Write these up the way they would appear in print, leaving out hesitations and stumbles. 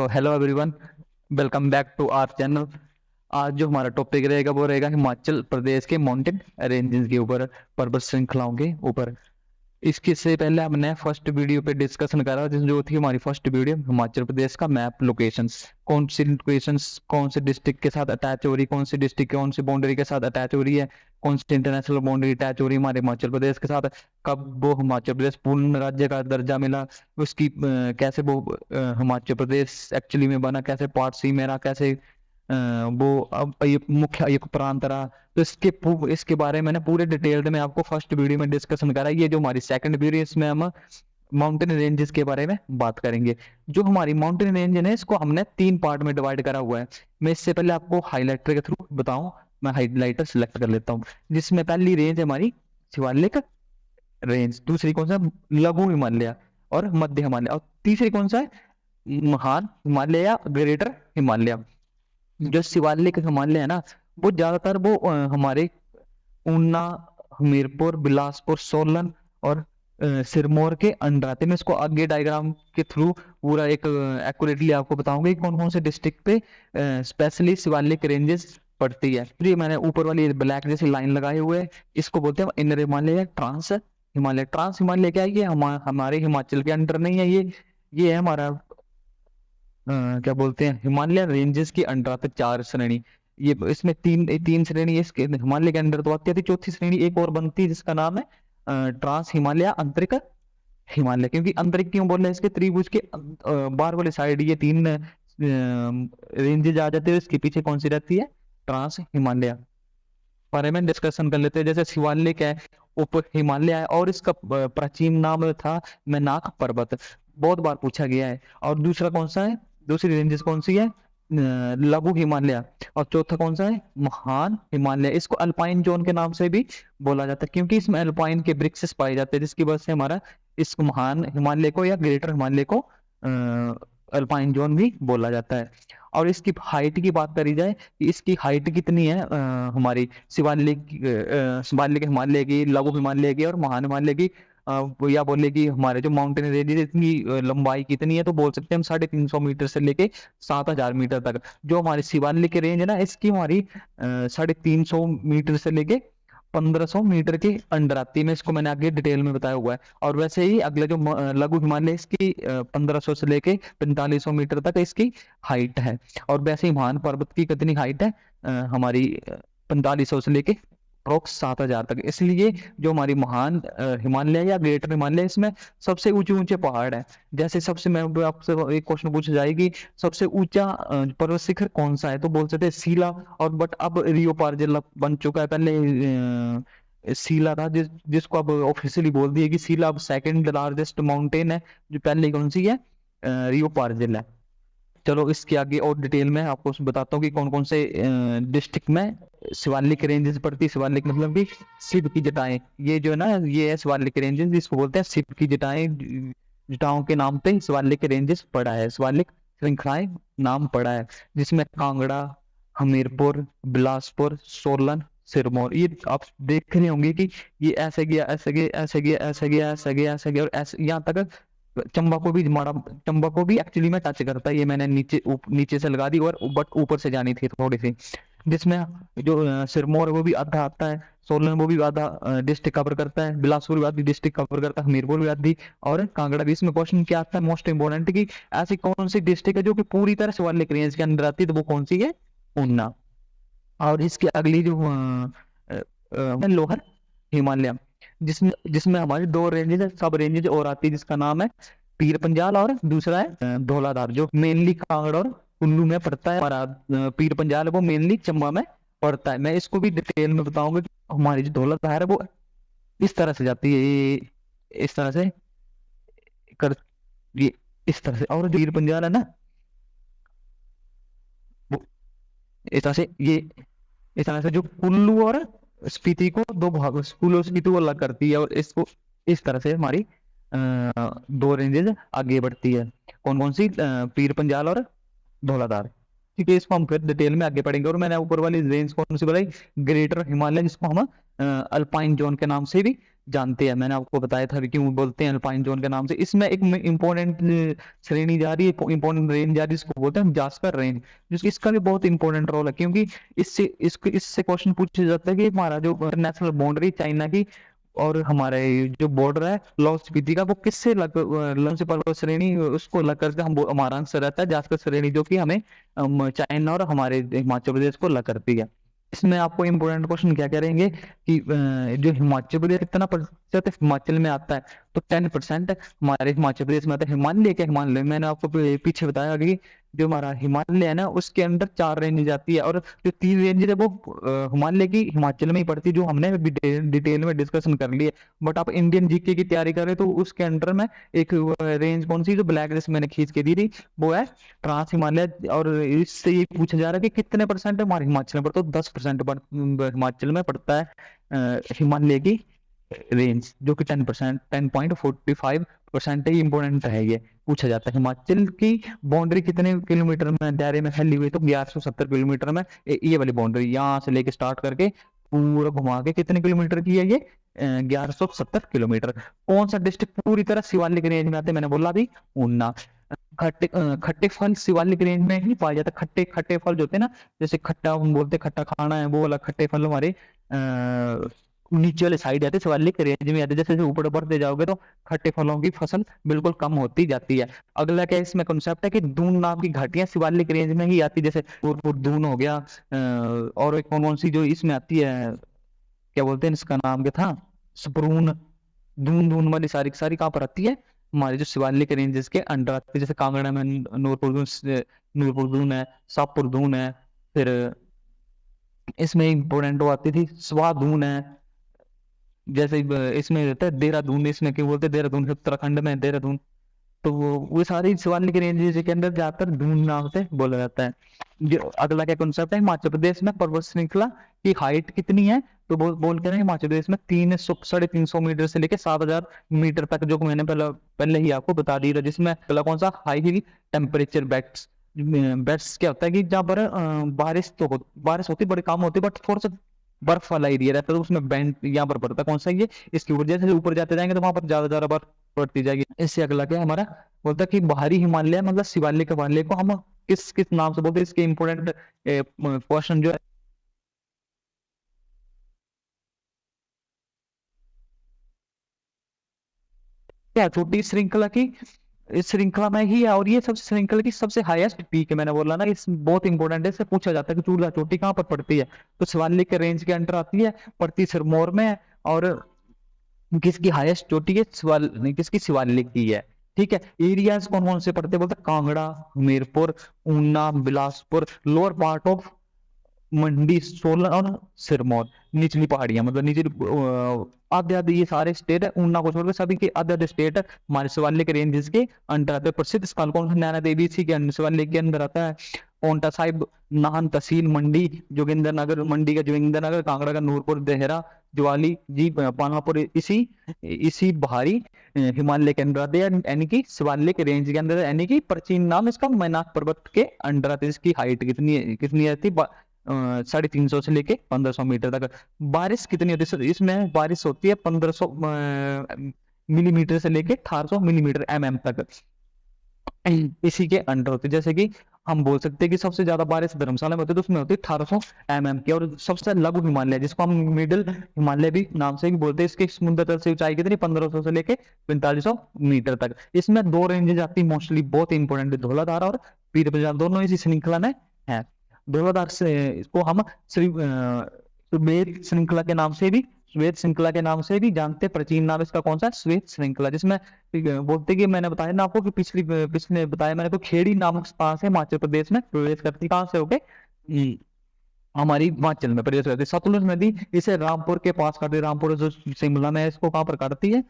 तो hello everyone, welcome back to our channel. आज जो हमारा टॉपिक रहेगा वो रहेगा हिमाचल प्रदेश के माउंटेन रेंजेस के ऊपर, पर्वत श्रृंखलाओं के ऊपर। इसके से पहले हमने फर्स्ट वीडियो पे डिस्कशन करा, जिस जो थी हमारी फर्स्ट वीडियो हिमाचल प्रदेश का मैप लोकेशंस, कौन सी लोकेशंस कौन से डिस्ट्रिक्ट के साथ अटैच हो रही, कौन सी डिस्ट्रिक्ट कौन सी बाउंड्री के साथ अटैच हो रही है, कौन सी इंटरनेशनल बाउंड्री अटैच हो रही है हमारे हिमाचल प्रदेश के साथ, कब वो हिमाचल प्रदेश पूर्ण राज्य का दर्जा मिला, उसकी कैसे वो हिमाचल प्रदेश एक्चुअली में बना, कैसे पार्ट सी में रहा, कैसे वो अब ये मुख्य एक प्रांत रहा। तो इसके बारे में मैंने पूरे डिटेल में आपको फर्स्ट वीडियो में डिस्कशन करा। ये जो हमारी सेकंड वीडियो, इसमें हम माउंटेन रेंजेस के बारे में बात करेंगे। जो हमारी माउंटेन रेंज है इसको हमने 3 पार्ट में डिवाइड करा हुआ है। मैं इससे पहले आपको हाईलाइटर के थ्रू बताऊं, मैं हाईलाइटर सिलेक्ट कर लेता हूँ। जिसमें पहली रेंज है हमारी शिवालिक रेंज, दूसरी कौन सा लघु हिमालय और मध्य हिमालय, और तीसरी कौन सा है महान हिमालय या ग्रेटर हिमालय। जो शिवालिक हिमालय है ना, वो ज्यादातर वो हमारे ऊना, हमीरपुर, बिलासपुर, सोलन और सिरमौर के अंडर आते हैं। मैं इसको आगे डायग्राम के थ्रू पूरा एक एक्यूरेटली आपको बताऊंगा कि कौन कौन से डिस्ट्रिक्ट पे स्पेशली शिवालिक रेंजेस पड़ती है। तो ये मैंने ऊपर वाली ब्लैक जैसी लाइन लगाए हुए है, इसको बोलते हैं इनर हिमालय या ट्रांस हिमालय। ट्रांस हिमालय क्या है? ये हमारे हिमाचल के अंडर नहीं है, ये है हमारा क्या बोलते हैं हिमालय रेंजेस के अंडर आते 4 श्रेणी। ये इसमें तीन तीन श्रेणी इसके हिमालय के अंडर तो आती है। चौथी श्रेणी एक और बनती है जिसका नाम है ट्रांस हिमालय आंतरिक हिमालय। क्योंकि आंतरिक क्यों बोल रहे हैं? इसके त्रिभुज के बाहर वाली साइड ये 3 रेंजेज आ जाते हैं, इसके पीछे कौन सी रहती है? ट्रांस हिमालय। बारे में डिस्कशन कर लेते हैं। जैसे शिवालिक है, उप हिमालय है, और इसका प्राचीन नाम था मैनाक पर्वत, बहुत बार पूछा गया है। और दूसरा कौन सा है? दूसरी रेंजेस कौन सी है? लघु हिमालय। और चौथा कौन सा है? महान हिमालय। इसको अल्पाइन जोन के नाम से भी बोला जाता है, क्योंकि इसमें अल्पाइन के वृक्ष पाए जाते हैं, जिसकी वजह से हमारा इस महान हिमालय को या ग्रेटर हिमालय को अल्पाइन जोन भी बोला जाता है। और इसकी हाइट की बात करी जाए कि इसकी हाइट कितनी है हमारी शिवालिक हिमालय की, लघु हिमालय की और महान हिमालय की, या बोले कि हमारे जो माउंटेन रेंज इतनी लंबाई कितनी है, तो बोल सकते हैं हम 350 मीटर से लेके 7000 मीटर तक। जो हमारी शिवालिक रेंज है ना, इसकी हमारी 350 मीटर से लेके 1500 मीटर के अंडर आती है। मैं इसको मैंने आगे डिटेल में बताया हुआ है। और वैसे ही अगले जो लघु हिमालय, इसकी 1500 से लेके 4500 मीटर तक इसकी हाइट है। और वैसे ही महान पर्वत की कितनी हाइट है हमारी 4500 से लेके अप्रोक्स 7000 तक। इसलिए जो हमारी महान हिमालय या ग्रेटर हिमालय, इसमें सबसे ऊंचे ऊंचे पहाड़ है। जैसे सबसे, मैं आपसे एक क्वेश्चन पूछा जाएगी सबसे ऊंचा पर्वत शिखर कौन सा है, तो बोल सकते हैं सीला। और बट अब रियो पारजेला बन चुका है। पहले सीला था, जिसको अब ऑफिशियली बोल दिया कि सीला अब सेकंड लार्जेस्ट माउंटेन है। जो पहले कौन सी है? रियो पारजेला। चलो इसके आगे और डिटेल में आपको बताता हूँ कि कौन कौन से डिस्ट्रिक्ट में शिवालिक रेंजेस पड़ती है। शिवालिक मतलब कि शिव की जटाएं। ये जो है ना, ये है शिवालिक रेंजेस, जिसको बोलते हैं शिव की जटाएं। जटाओं के नाम पे शिवालिक रेंजेस पड़ा है, शिवालिक श्रृंखलाएं नाम पड़ा है। जिसमें कांगड़ा, हमीरपुर, बिलासपुर, सोलन, सिरमौर। ये आप देख रहे होंगे कि ये ऐसे गया, ऐसे गया, ऐसे गया, ऐसे गया, ऐसे गया, ऐसे गया, और ऐसे यहाँ तक चंबा को भी मारा। चंबा को भी एक्चुअली में टच करता है। ये मैंने नीचे से लगा दी, और बट ऊपर से जानी थी थोड़ी सी। जिसमें जो सिरमौर है वो भी आधा आता है, सोलन वो भी आधा डिस्ट्रिक्ट कवर करता है, बिलासपुर भी आधी डिस्ट्रिक्ट कवर करता है, हमीरपुर भी आधी, और कांगड़ा भी। इसमें क्वेश्चन क्या आता है मोस्ट इंपोर्टेंट, की ऐसी कौन सी डिस्ट्रिक्ट है जो कि पूरी तरह से शिवालिक रेंज के अंदर आती है, तो वो कौन सी है? ऊना। और इसकी अगली जो लोअर हिमालय, जिसमें जिसमें हमारी 2 रेंजेस है, सब रेंजेस और आती है, जिसका नाम है पीर पंजाल और दूसरा है धौलाधार, जो मेनली कांगड़ और कुल्लू में पड़ता है। हमारा पीर पंजाल है वो मेनली चंबा में पड़ता है। मैं इसको भी डिटेल में बताऊंगा कि हमारी जो धौलाधार है वो इस तरह से जाती है, इस तरह से कर, ये इस तरह से। और जो पीर पंजाल है ना, वो इस तरह से, ये इस तरह से जो कुल्लू और स्पीति को 2 भाग, कुल्लू और स्पीति को अलग करती है। और इसको इस तरह से हमारी 2 रेंजेस आगे बढ़ती है। कौन कौन सी? पीर पंजाल और धौलाधार। ठीक है, इसको हम फिर डिटेल में आगे पढ़ेंगे। और मैंने ऊपर वाली रेंज कौन सी बताई? ग्रेटर हिमालय, जिसको हम अल्पाइन जोन के नाम से भी जानते हैं, मैंने आपको बताया था क्यों बोलते हैं अल्पाइन जोन के नाम से। इसमें एक इम्पोर्टेंट श्रेणी जा रही है, इम्पोर्टेंट रेंज जा रही है, इसको बोलते हैं जास्कर रेंज, जिसकी इसका भी बहुत इंपॉर्टेंट रोल है, क्योंकि इससे क्वेश्चन पूछा जाता है कि हमारा जो इंटरनेशनल बाउंड्री चाइना की और हमारे जो बॉर्डर है लाहौल स्पीति का, वो किससे लग से पर्वत श्रेणी उसको लग करके हम हमारा आंसर रहता है जास्कर श्रेणी, जो कि हमें चाइना और हमारे हिमाचल प्रदेश को लग करती है। इसमें आपको इम्पोर्टेंट क्वेश्चन क्या करेंगे कि जो हिमाचल प्रदेश कितना प्रतिशत हिमाचल में आता है, तो 10% हमारे हिमाचल प्रदेश में आता है। हिमालय क्या, हिमालय मैंने आपको पीछे बताया कि जो हमारा हिमालय है ना, उसके अंदर 4 रेंज जाती है, और जो 3 रेंज है वो हिमालय की हिमाचल में ही पड़ती है, जो हमने डिटेल में डिस्कशन कर ली है। बट आप इंडियन जीके की तैयारी करें तो उसके अंडर में एक रेंज कौन सी जो ब्लैक लिस्ट मैंने खींच के दी थी, वो है ट्रांस हिमालय। और इससे ये पूछा जा रहा है कि कितने परसेंट हमारे हिमाचल में पड़ता है, तो 10% हिमाचल में पड़ता है हिमालय की रेंज, जो कि 10%, 10.45% है। इंपोर्टेंट है, ये पूछा जाता है। हिमाचल की बाउंड्री कितने किलोमीटर में दायरे में फैली हुई, तो 1170 किलोमीटर में ये वाली बाउंड्री यहाँ से लेके स्टार्ट करके पूरा घुमा के कितने किलोमीटर की है ये, 1170 किलोमीटर। कौन सा डिस्ट्रिक्ट पूरी तरह शिवालिक रेंज में आते हैं, मैंने बोला अभी ऊना। खट्टे फल शिवालिक रेंज में ही पाया जाता है। खट्टे खट्टे फल जो होते हैं ना, जैसे खट्टा हम बोलते हैं खट्टा खाना है, वो वाला खट्टे फल हमारे नीचे वाले साइड आते, शिवालिक रेंज में आते। जैसे ऊपर बढ़ते जाओगे तो खट्टे फलों की फसल बिल्कुल कम होती जाती है। अगला क्या इसमें कॉन्सेप्ट है कि दून नाम की घाटियां शिवालिक रेंज में ही आती, जैसे दून हो गया, और एक कौन कौन सी जो इसमें आती है, क्या बोलते हैं इसका नाम क्या था, सपरून, दून दून वाली सारी सारी कहाँ पर आती है, हमारे जो शिवालिक रेंजेस के अंडर आती है। जैसे कांगड़ा में नूरपुर दून है, शाहपुर दून है, फिर इसमें इम्पोर्टेंट आती थी स्वादून है, जैसे इसमें रहता है देहरादून, इसमें क्यों बोलते हैं देहरादून, उत्तराखंड में देहरादून। तो वो सारी शिवालिक रेंज के अंदर ज्यादातर दून नाम से बोला जाता है। जो अगला क्या कॉन्सेप्ट है, हिमाचल प्रदेश में पर्वत श्रृंखला की हाइट कितनी है, तो बोल कर हिमाचल प्रदेश में 350 मीटर से लेकर 7000 मीटर तक, जो मैंने पहले ही आपको बता दी था। जिसमें अगला कौन सा, high heel temperature belts. Belts क्या होता है कि जहाँ पर बारिश होती बड़ी कम होती, बट थोड़ा सा बर्फ वाला एरिया रहता है, तो उसमें बैंड यहाँ पर पड़ता है। कौन सा ये, इसकी वजह से ऊपर जाते जाएंगे तो वहां पर ज्यादा ज्यादा बर्फ पड़ती जाएगी। इससे अगला क्या हमारा बोलता है कि बाहरी हिमालय मतलब शिवालिक हिमालय को हम किस किस नाम से बोलते हैं। इसके इंपोर्टेंट क्वेश्चन जो है, क्या छोटी श्रृंखला की, इस श्रृंखला में ही है, और ये सबसे श्रृंखला की सबसे हाईएस्ट पीक है। मैंने बोला ना, इस बहुत इंपॉर्टेंट है, इससे पूछा जाता है कि चूड़ला चोटी कहाँ पर पड़ती है, तो शिवालिक के रेंज के अंडर आती है, पड़ती सिरमौर में है। और किसकी हाईएस्ट चोटी है, किसकी, शिवालिक की है। ठीक है, एरियाज कौन कौन से पड़ते हैं, बोलते Kangra, Hamirpur, Una, Bilaspur, lower part of Mandi, Solan और सिरमौर, निचली पहाड़ियां, मतलब निचली आधे आधे ये सारे स्टेट है, ऊना को छोड़कर सभी के आधे आधे स्टेट है हमारे शिवालिक रेंजेस के अंडर आते हैं। प्रसिद्ध स्थल कौन सा, नैना देवी इसी के शिवालिक के अंदर आता है। पांवटा साहिब, नाहन तहसील मंडी, जोगिंदर नगर मंडी का जोगिंदर नगर, कांगड़ा का नूरपुर, देहरा, ज्वाली जी, पानापुर, इसी इसी बाहरी हिमालय के अंदर आते हैं, यानी कि शिवालिक रेंज के अंदर, यानी कि प्राचीन नाम इसका मैनाक पर्वत के अंडर आते हैं। इसकी हाइट कितनी रहती है, 350 से लेके 1500 मीटर तक। बारिश कितनी होती है, इसमें बारिश होती है 1500 मिलीमीटर से लेके 1800 मिलीमीटर तक, इसी के अंडर होती है। जैसे कि हम बोल सकते हैं कि सबसे ज्यादा बारिश धर्मशाला में होती है, तो उसमें होती है 1800 की। और सबसे लघु हिमालय जिसको हम मिडिल हिमालय भी नाम से भी बोलते हैं, इसके समुद्र तल से ऊंचाई कितनी, 1500 से लेके 4500 मीटर तक। इसमें 2 रेंजेस आती है मोस्टली, बहुत इंपॉर्टेंट, धौलाधार और पीर पंजाल, दोनों इसी श्रृंखला में है। धौलाधार से इसको हम श्वेत श्रृंखला के नाम से भी, श्वेत श्रृंखला के नाम से भी जानते हैं। प्राचीन नाम इसका कौन सा, श्वेत श्रृंखला, जिसमें बोलते कि मैंने बताया ना आपको कि पिछले बताया मैंने को, खेड़ी नामक स्थान से हिमाचल प्रदेश में प्रवेश करती, कहाँ से होके हमारी हिमाचल में प्रवेश करती। सतलुज नदी इसे रामपुर के पास काटती है, रामपुर जो शिमला में है, इसको कहाँ पर काटती है,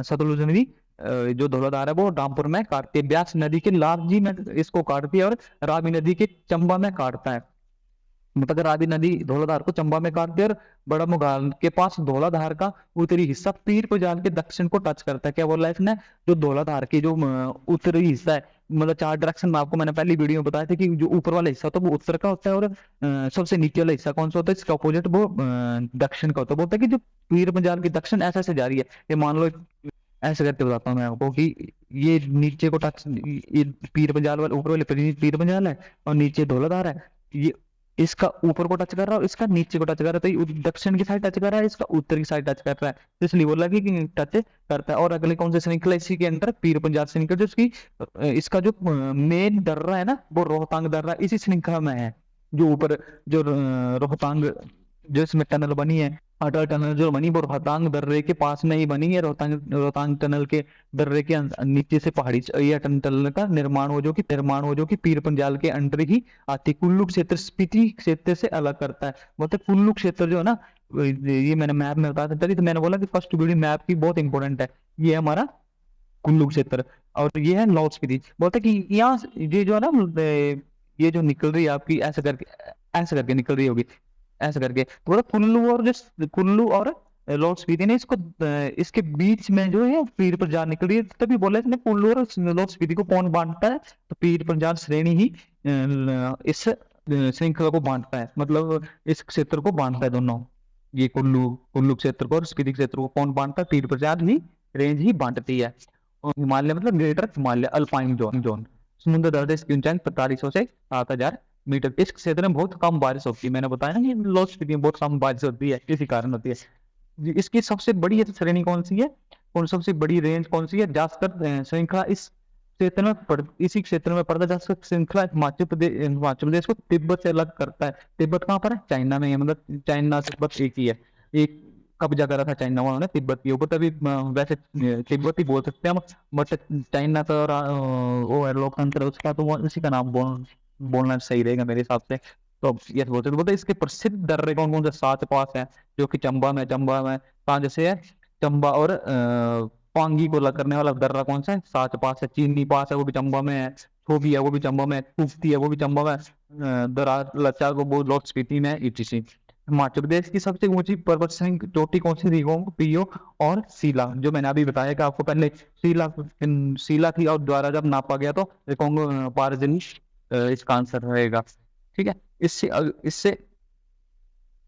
सतलुज नदी जो धौलाधार है वो रामपुर में काटती है। ब्यास नदी के लालजी में इसको काटती है, और रावी नदी के चंबा में काटता है। मतलब रावी नदी धौलाधार को चंबा में काटती है, और बड़ा मुगाल के पास धौलाधार का उत्तरी हिस्सा पीर पंजाल के दक्षिण को टच करता है। क्या बोला है इसने, जो धौलाधार की जो उत्तरी हिस्सा है मतलब 4 डायरेक्शन में आपको मैंने पहली वीडियो में बताया था कि जो ऊपर वाला हिस्सा होता है वो उत्तर का होता है, और सबसे नीचे वाला हिस्सा कौन सा होता है, इसका अपोजिट वो दक्षिण का होता है। बोलता है कि जो पीर पंजाल की दक्षिण ऐसे ऐसे जा रही है, ये मान लो ऐसे करके बताता हूँ मैं आपको कि ये नीचे को टच, ये पीर पंजाल वाला ऊपर वाले पीर पंजाल है और नीचे धौलाधार है, ये इसका ऊपर को टच कर रहा है और इसका नीचे को टच कर रहा है, तो ये दक्षिण की साइड टच कर रहा है, इसका उत्तर की साइड टच कर रहा है, तो इसलिए बोला कि टच करता है। और अगले कौन सा श्रृंखला इसी के अंदर पीर पंजाल श्रृंखला, जो इसकी इसका जो मेन दर्रा है ना वो रोहतांग दर्रा इसी श्रृंखला में है। जो ऊपर जो रोहतांग जो इसमें टनल बनी है, अटल टनल जो बनी वो रोहतांग दर्रे के पास में ही बनी है। रोहतांग रोहतांग टनल के दर्रे के नीचे से पहाड़ी यह टनल का निर्माण हो जो कि पीर पंजाल के अंडर ही आती, कुल्लू क्षेत्र स्पीति क्षेत्र से अलग करता है। बोलते कुल्लू क्षेत्र जो है ना, ये मैंने मैप में बताया था, तभी तो मैंने बोला कि फर्स्ट वीडियो मैप की बहुत इंपॉर्टेंट है। ये है हमारा कुल्लू क्षेत्र और ये है लाहौल स्पीति। बोलते कि यहाँ ये जो है ना, ये जो निकल रही है आपकी ऐसे करके निकल रही होगी, ऐसे करके थोड़ा कुल्लू और लाहौल स्पीति ने इसको इसके बीच में जो है पीर पंजाल निकल रही है, तभी बोला इसने कुल्लू और लाहौल स्पीति को कौन बांटता है, तो पीर पंजाल श्रेणी ही इस श्रृंखला को बांटता है, मतलब इस क्षेत्र को बांटता है दोनों। ये कुल्लू क्षेत्र को और स्पीति क्षेत्र को कौन बांटता है, पीर पंजाल ही रेंज ही बांटती है। और हिमालय मतलब ग्रेटर हिमालय अल्पाइन जोन समुद्र दर्द इसकी ऊंचाई 4500 से 7000 मीटर। इस क्षेत्र में बहुत कम बारिश होती है, मैंने बताया ना कि लाहौल स्पीति में बहुत कम बारिश होती है, इसी कारण होती है। इसकी सबसे बड़ी श्रेणी कौन सी है, और सबसे बड़ी रेंज कौन सी है, जासकर श्रृंखला इस क्षेत्र में इसी क्षेत्र में पड़ता है। जासकर श्रृंखला हिमाचल प्रदेश को तिब्बत से अलग करता है। तिब्बत कहाँ पर है, चाइना में है, मतलब चाइना तिब्बत एक ही है, एक कब्जा करा था चाइना वालों ने तिब्बत के ऊपर, तभी वैसे तिब्बत ही बोल सकते हैं हम, बट चाइना तो वो है लोकतंत्र उसका, तो वो उसी का नाम बोलना सही रहेगा मेरे हिसाब से। तो ये बोलते इसके प्रसिद्ध दर्रे कौन कौन से 7 पास है, जो कि चंबा में कहाँ जैसे है, चंबा और पांगी को अलग करने वाला दर्रा कौन सा है, 7 पास है। चीनी पास है वो भी चंबा में है, छोबी है वो भी चंबा में है, कुफ्ती है वो भी चंबा में है, दरार लच्चा को वो लाहौल स्पीति में ईटीसी। हिमाचल प्रदेश की सबसे ऊंची पर्वत श्रृंखला चोटी कौन सी थी, पियो और सीला, जो मैंने अभी बताया कि आपको पहले सीला थी और द्वारा जब नापा गया तो कोंगो पारजनी इसका आंसर रहेगा। ठीक है, इससे इससे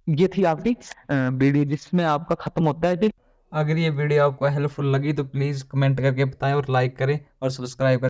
ये थी आपकी वीडियो जिसमें आपका खत्म होता है। अगर ये वीडियो आपको हेल्पफुल लगी तो प्लीज़ कमेंट करके बताएं और लाइक करें और सब्सक्राइब करें।